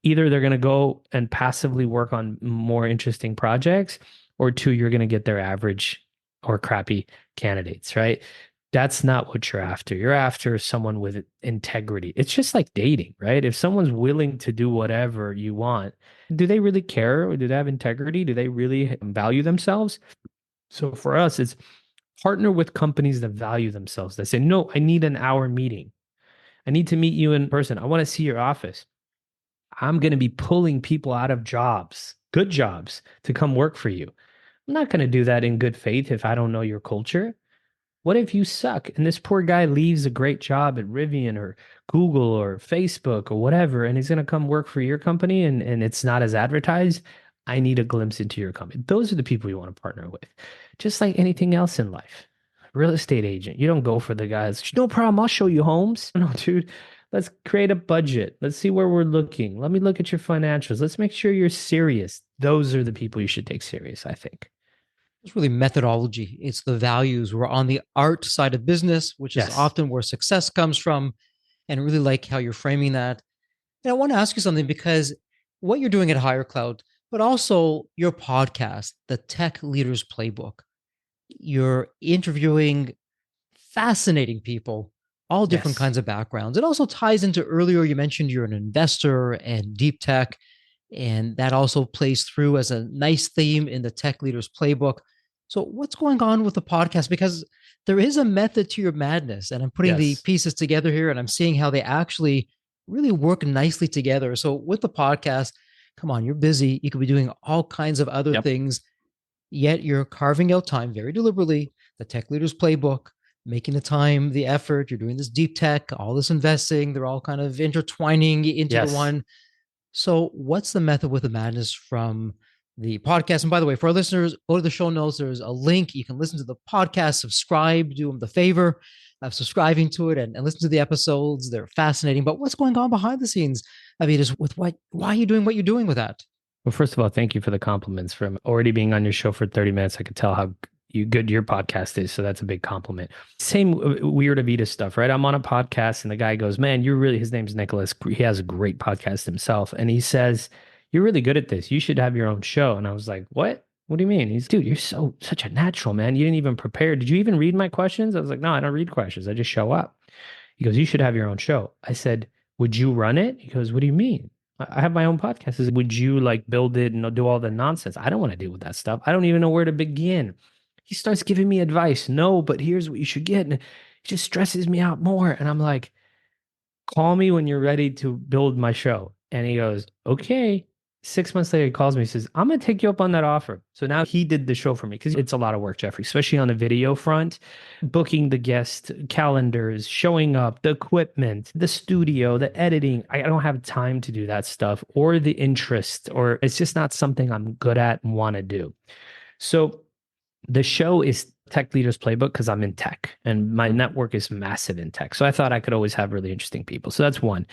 Either they're going to go and passively work on more interesting projects, or 2, you're going to get their average or crappy candidates, right? That's not what you're after. You're after someone with integrity. It's just like dating, right? If someone's willing to do whatever you want, do they really care? Or do they have integrity? Do they really value themselves? So for us, it's partner with companies that value themselves, that say, no, I need an hour meeting. I need to meet you in person. I want to see your office. I'm going to be pulling people out of jobs, good jobs, to come work for you. I'm not going to do that in good faith if I don't know your culture. What if you suck and this poor guy leaves a great job at Rivian or Google or Facebook or whatever, and he's going to come work for your company and it's not as advertised? I need a glimpse into your company. Those are the people you want to partner with. Just like anything else in life. Real estate agent, you don't go for the guys, no problem, I'll show you homes. No, dude, let's create a budget. Let's see where we're looking. Let me look at your financials. Let's make sure you're serious. Those are the people you should take serious, I think. It's really methodology. It's the values. We're on the art side of business, which is Yes. often where success comes from. And I really like how you're framing that. And I want to ask you something because what you're doing at HireClout, but also your podcast, the Tech Leaders Playbook, you're interviewing fascinating people, all different Yes. kinds of backgrounds. It also ties into earlier, you mentioned you're an investor and deep tech. And that also plays through as a nice theme in the Tech Leaders Playbook. So, what's going on with the podcast? Because there is a method to your madness, and I'm putting the Yes. pieces together here and I'm seeing how they actually really work nicely together. So, with the podcast, come on, you're busy. You could be doing all kinds of other Yep. things, yet you're carving out time very deliberately, the Tech Leaders Playbook, making the time, the effort. You're doing this deep tech, all this investing. They're all kind of intertwining into the Yes. one. So, what's the method with the madness from the podcast? And by the way, for our listeners, go to the show notes. There's a link. You can listen to the podcast, subscribe, do them the favor of subscribing to it and listen to the episodes. They're fascinating. But what's going on behind the scenes, Avidus, with why are you doing what you're doing with that? Well, first of all, thank you for the compliments. From already being on your show for 30 minutes, I could tell how good your podcast is. So that's a big compliment. Same weird Avitis stuff, right? I'm on a podcast and the guy goes, man, his name's Nicholas. He has a great podcast himself. And he says, you're really good at this. You should have your own show. And I was like, what? What do you mean? He's, dude, you're such a natural, man. You didn't even prepare. Did you even read my questions? I was like, no, I don't read questions. I just show up. He goes, you should have your own show. I said, would you run it? He goes, what do you mean? I have my own podcast. He said, would you like build it and do all the nonsense? I don't want to deal with that stuff. I don't even know where to begin. He starts giving me advice. No, but here's what you should get. And it just stresses me out more. And I'm like, call me when you're ready to build my show. And he goes, okay. 6 months later, he calls me, he says, I'm going to take you up on that offer. So now he did the show for me because it's a lot of work, Jeffrey, especially on the video front, booking the guest calendars, showing up, the equipment, the studio, the editing. I don't have time to do that stuff or the interest, or it's just not something I'm good at and want to do. So the show is Tech Leaders Playbook because I'm in tech and my network is massive in tech. So I thought I could always have really interesting people. So that's one.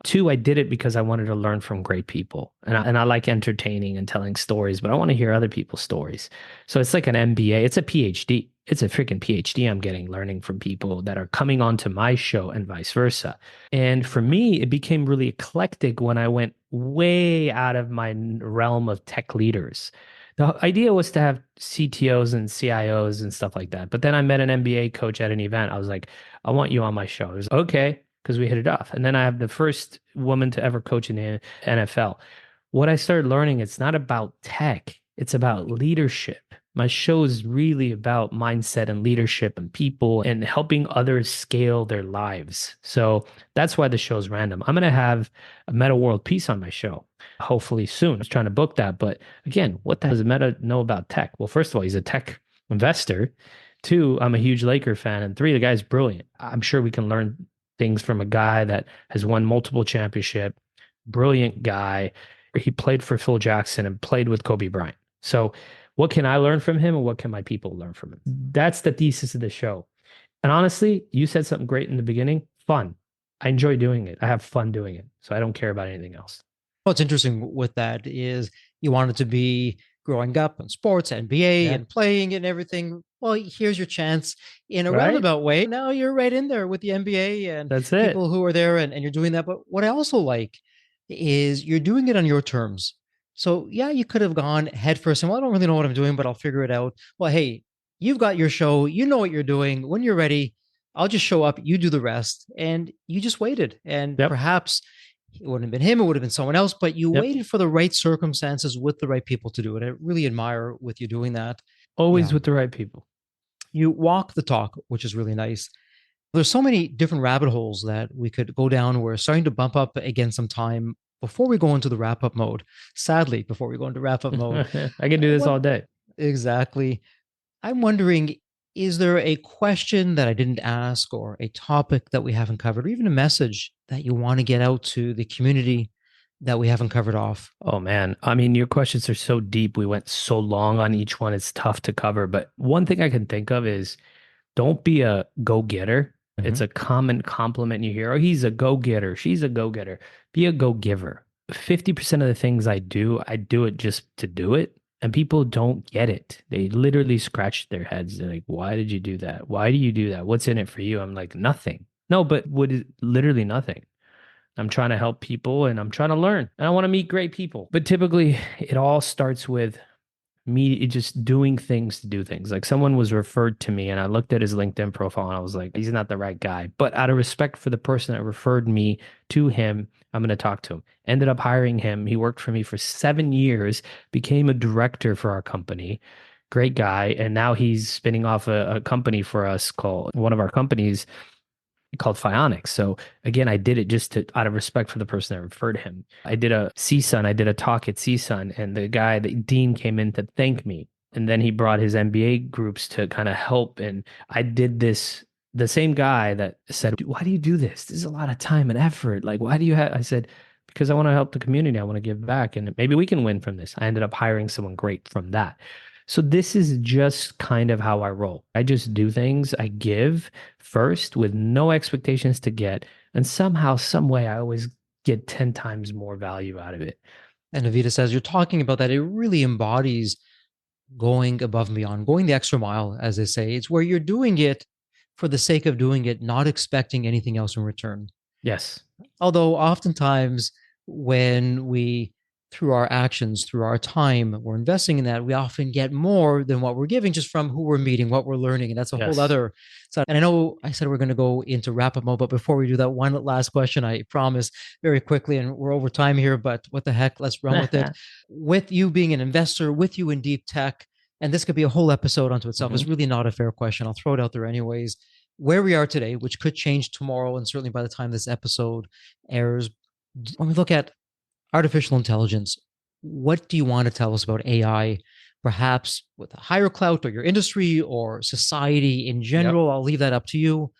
Two, I did it because I wanted to learn from great people. And I like entertaining and telling stories, but I want to hear other people's stories. So it's like an MBA. It's a PhD. It's a freaking PhD I'm getting, learning from people that are coming onto my show and vice versa. And for me, it became really eclectic when I went way out of my realm of tech leaders. The idea was to have CTOs and CIOs and stuff like that. But then I met an MBA coach at an event. I was like, I want you on my show. It was okay, because we hit it off. And then I have the first woman to ever coach in the NFL. What I started learning, it's not about tech, it's about leadership. My show is really about mindset and leadership and people and helping others scale their lives. So that's why the show's random. I'm going to have a Meta World Peace on my show, hopefully soon. I was trying to book that. But again, what the hell does Meta know about tech? Well, first of all, he's a tech investor. Two, I'm a huge Laker fan. And three, the guy's brilliant. I'm sure we can learn things from a guy that has won multiple championships, brilliant guy. He played for Phil Jackson and played with Kobe Bryant. So what can I learn from him and what can my people learn from him? That's the thesis of the show. And honestly, you said something great in the beginning. Fun. I enjoy doing it. I have fun doing it. So I don't care about anything else. What's interesting with that is you wanted to be growing up in sports, NBA, Yeah. and playing and everything. Well, here's your chance in a Right? roundabout way. Now you're right in there with the NBA and That's it. people who are there and you're doing that. But what I also like is you're doing it on your terms. So, yeah, you could have gone headfirst and, well, I don't really know what I'm doing, but I'll figure it out. Well, hey, you've got your show. You know what you're doing. When you're ready, I'll just show up. You do the rest. And you just waited. And Yep. perhaps it wouldn't have been him, it would have been someone else, but you Yep. waited for the right circumstances with the right people to do it. I really admire with you doing that. Always Yeah. with the right people. You walk the talk, which is really nice. There's so many different rabbit holes that we could go down. We're starting to bump up against some time before we go into the wrap up mode. Sadly, before we go into wrap up mode. I can do this all day. Exactly. I'm wondering, is there a question that I didn't ask or a topic that we haven't covered or even a message that you want to get out to the community that we haven't covered off? Oh man. I mean, your questions are so deep. We went so long on each one. It's tough to cover. But one thing I can think of is don't be a go-getter. It's a common compliment you hear. Oh, he's a go-getter. She's a go-getter. Be a go-giver. 50% of the things I do it just to do it. And people don't get it. They literally scratch their heads. They're like, why did you do that? Why do you do that? What's in it for you? I'm like, nothing. No, but what is literally nothing? I'm trying to help people and I'm trying to learn. And I want to meet great people. But typically it all starts with me just doing things to do things. Like someone was referred to me and I looked at his LinkedIn profile and I was like, he's not the right guy. But out of respect for the person that referred me to him, I'm going to talk to him. Ended up hiring him. He worked for me for 7 years, became a director for our company. Great guy. And now he's spinning off a company for us called one of our companies called Phionics. So again, I did it just out of respect for the person that referred him. I did a talk at CSUN, and the dean came in to thank me. And then he brought his MBA groups to kind of help. And I did this The same guy that said, "Why do you do this? This is a lot of time and effort. Like, why do you have?" I said, "Because I want to help the community. I want to give back, and maybe we can win from this." I ended up hiring someone great from that. So this is just kind of how I roll. I just do things. I give first with no expectations to get, and somehow, some way, I always get 10 times more value out of it. And Avita says, you're talking about that. It really embodies going above and beyond, going the extra mile, as they say. It's where you're doing it for the sake of doing it, not expecting anything else in return. Yes. Although oftentimes when we, through our actions, through our time, we're investing in that, we often get more than what we're giving just from who we're meeting, what we're learning. And that's a whole Yes. other side. And I know I said we're going to go into wrap up mode, but before we do that, one last question, I promise, very quickly, and we're over time here, but what the heck, let's run with it. With you being an investor, with you in deep tech, and this could be a whole episode unto itself. It's really not a fair question. I'll throw it out there anyways. Where we are today, which could change tomorrow, and certainly by the time this episode airs, when we look at artificial intelligence, what do you want to tell us about AI, perhaps with HIRECLOUT or your industry or society in Yep. general? I'll leave that up to you.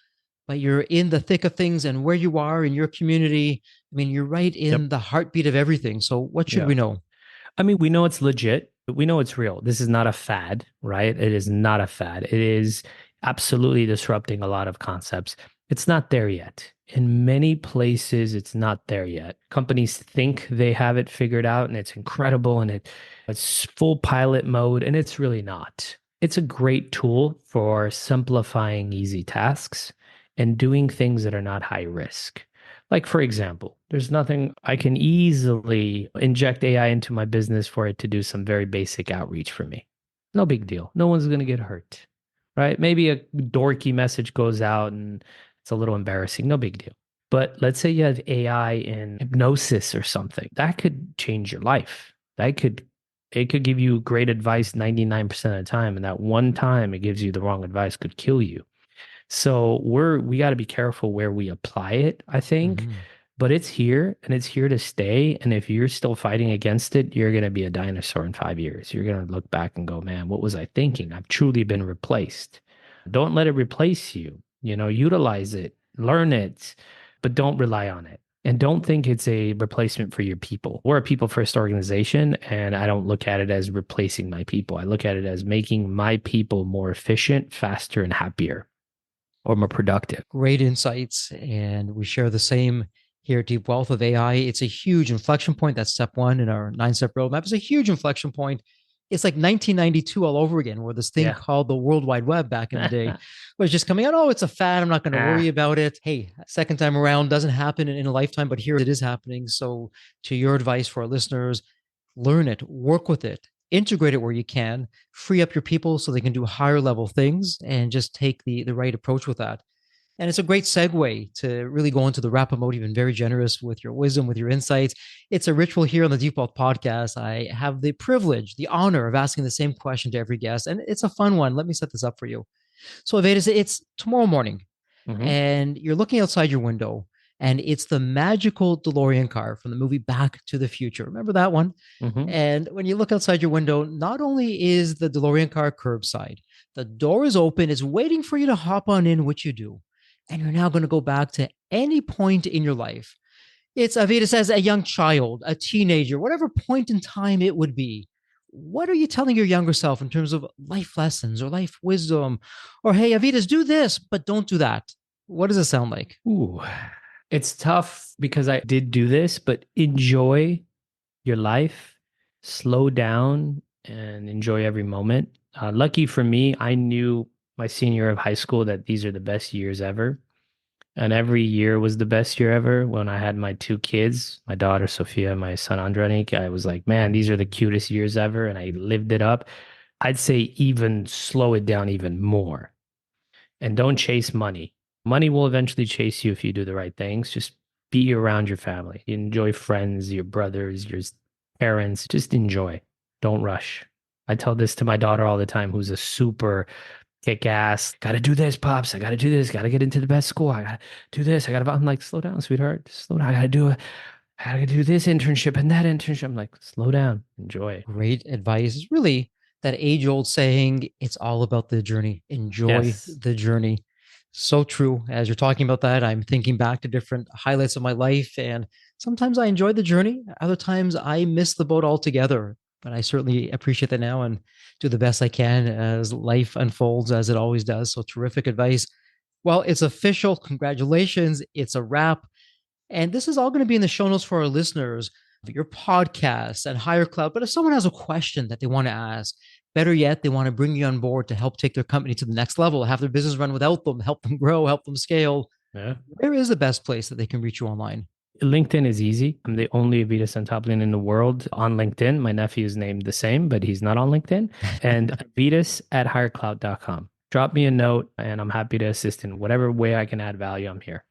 But you're in the thick of things and where you are in your community. I mean, you're right in Yep. the heartbeat of everything. So what should Yeah. we know? I mean, we know it's legit. We know it's real. This is not a fad, right? It is not a fad. It is absolutely disrupting a lot of concepts. It's not there yet. In many places, it's not there yet. Companies think they have it figured out and it's incredible and it's full pilot mode, and it's really not. It's a great tool for simplifying easy tasks and doing things that are not high risk. Like, for example, there's nothing I can easily inject AI into my business for it to do some very basic outreach for me. No big deal. No one's going to get hurt, right? Maybe a dorky message goes out and it's a little embarrassing. No big deal. But let's say you have AI in hypnosis or something that could change your life. It could give you great advice 99% of the time. And that one time it gives you the wrong advice could kill you. So we got to be careful where we apply it, I think. Mm-hmm. But it's here and it's here to stay. And if you're still fighting against it, you're going to be a dinosaur in 5 years. You're going to look back and go, man, what was I thinking? I've truly been replaced. Don't let it replace you. Utilize it, learn it, but don't rely on it. And don't think it's a replacement for your people. We're a people first organization, and I don't look at it as replacing my people. I look at it as making my people more efficient, faster, and happier, or more productive. Great insights. And we share the same here at Deep Wealth of AI. It's a huge inflection point. That's step one in our 9-step roadmap. It's a huge inflection point. It's like 1992 all over again, where this thing called the World Wide Web back in the day was just coming out. Oh, it's a fad. I'm not going to worry about it. Hey, second time around doesn't happen in a lifetime, but here it is happening. So to your advice for our listeners, learn it, work with it, integrate it where you can, free up your people so they can do higher level things, and just take the right approach with that. And it's a great segue to really go into the wrap up mode. You've been very generous with your wisdom, with your insights. It's a ritual here on the Deep Wealth podcast. I have the privilege, the honor of asking the same question to every guest, and it's a fun one. Let me set this up for you. So, Avetis, it's tomorrow morning, and you're looking outside your window, and it's the magical DeLorean car from the movie Back to the Future. Remember that one? And when you look outside your window, not only is the DeLorean car curbside, the door is open, it's waiting for you to hop on in, which you do. And you're now going to go back to any point in your life. It's Avidus as a young child, a teenager, whatever point in time it would be. What are you telling your younger self in terms of life lessons or life wisdom? Or, hey, Avidus, do this, but don't do that. What does it sound like? Ooh, it's tough because I did do this, but enjoy your life, slow down, and enjoy every moment. Lucky for me, I knew my senior year of high school that these are the best years ever. And every year was the best year ever. When I had my two kids, my daughter Sophia, my son Andronik, I was like, man, these are the cutest years ever. And I lived it up. I'd say even slow it down even more. And don't chase money. Money will eventually chase you if you do the right things. Just be around your family. Enjoy friends, your brothers, your parents. Just enjoy. Don't rush. I tell this to my daughter all the time, who's a super kick ass. Got to do this, pops. I got to do this. Got to get into the best school. I got to do this. I'm like, slow down, sweetheart. Slow down. I got to do this internship and that internship. I'm like, slow down. Enjoy. Great advice. It's really that age old saying, it's all about the journey. Enjoy Yes. the journey. So true. As you're talking about that, I'm thinking back to different highlights of my life. And sometimes I enjoy the journey. Other times I miss the boat altogether. But I certainly appreciate that now and do the best I can as life unfolds, as it always does. So terrific advice. Well, it's official. Congratulations. It's a wrap. And this is all going to be in the show notes for our listeners, your podcast and HIRECLOUT. But if someone has a question that they want to ask, better yet, they want to bring you on board to help take their company to the next level, have their business run without them, help them grow, help them scale. Yeah. Where is the best place that they can reach you online? LinkedIn is easy. I'm the only Avetis Antaplyan in the world on LinkedIn. My nephew is named the same, but he's not on LinkedIn. And Avidus at hireclout.com. Drop me a note and I'm happy to assist in whatever way I can add value. I'm here.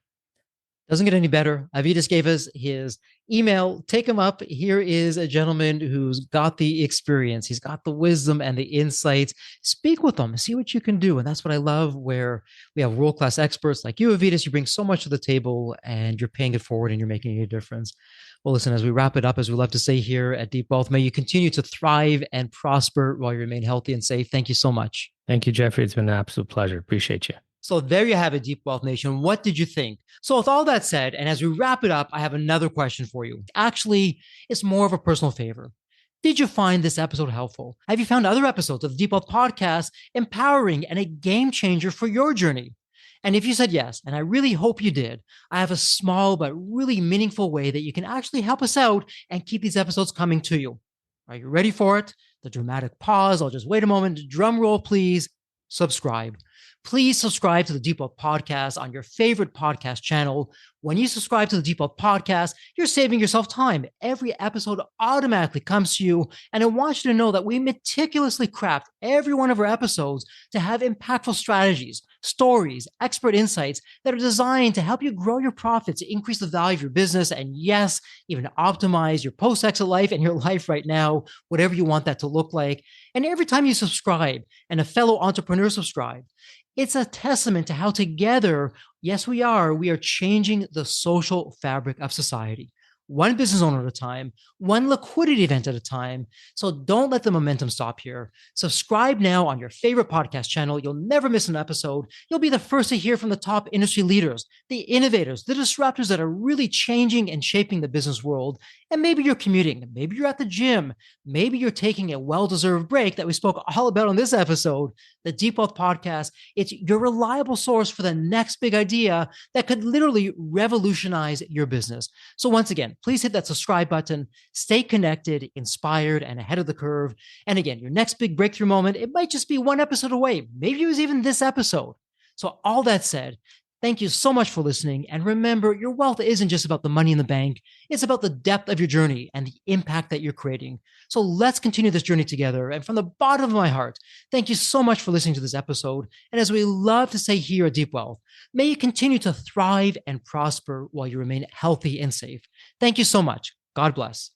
Doesn't get any better. Avidus gave us his email. Take him up. Here is a gentleman who's got the experience. He's got the wisdom and the insights. Speak with them. See what you can do. And that's what I love, where we have world-class experts like you, Avidus. You bring so much to the table and you're paying it forward and you're making a difference. Well, listen, as we wrap it up, as we love to say here at Deep Wealth, may you continue to thrive and prosper while you remain healthy and safe. Thank you so much. Thank you, Jeffrey. It's been an absolute pleasure. Appreciate you. So there you have it, Deep Wealth Nation. What did you think? So with all that said, and as we wrap it up, I have another question for you. Actually, it's more of a personal favor. Did you find this episode helpful? Have you found other episodes of the Deep Wealth Podcast empowering and a game changer for your journey? And if you said yes, and I really hope you did, I have a small but really meaningful way that you can actually help us out and keep these episodes coming to you. Are you ready for it? The dramatic pause. I'll just wait a moment. Drum roll, please. Subscribe. Please subscribe to the Deep Wealth Podcast on your favorite podcast channel. When you subscribe to the Deep Wealth Podcast, you're saving yourself time. Every episode automatically comes to you. And I want you to know that we meticulously craft every one of our episodes to have impactful strategies, stories, expert insights that are designed to help you grow your profits, increase the value of your business, and yes, even optimize your post-exit life and your life right now, whatever you want that to look like. And every time you subscribe and a fellow entrepreneur subscribe, it's a testament to how together, yes, we are changing the social fabric of society. One business owner at a time, one liquidity event at a time. So don't let the momentum stop here. Subscribe now on your favorite podcast channel. You'll never miss an episode. You'll be the first to hear from the top industry leaders, the innovators, the disruptors that are really changing and shaping the business world. And maybe you're commuting, maybe you're at the gym, maybe you're taking a well-deserved break that we spoke all about on this episode. The Deep Wealth Podcast, it's your reliable source for the next big idea that could literally revolutionize your business. So once again, please hit that subscribe button, stay connected, inspired, and ahead of the curve. And again, your next big breakthrough moment, it might just be one episode away. Maybe it was even this episode. So all that said, thank you so much for listening. And remember, your wealth isn't just about the money in the bank. It's about the depth of your journey and the impact that you're creating. So let's continue this journey together. And from the bottom of my heart, thank you so much for listening to this episode. And as we love to say here at Deep Wealth, may you continue to thrive and prosper while you remain healthy and safe. Thank you so much. God bless.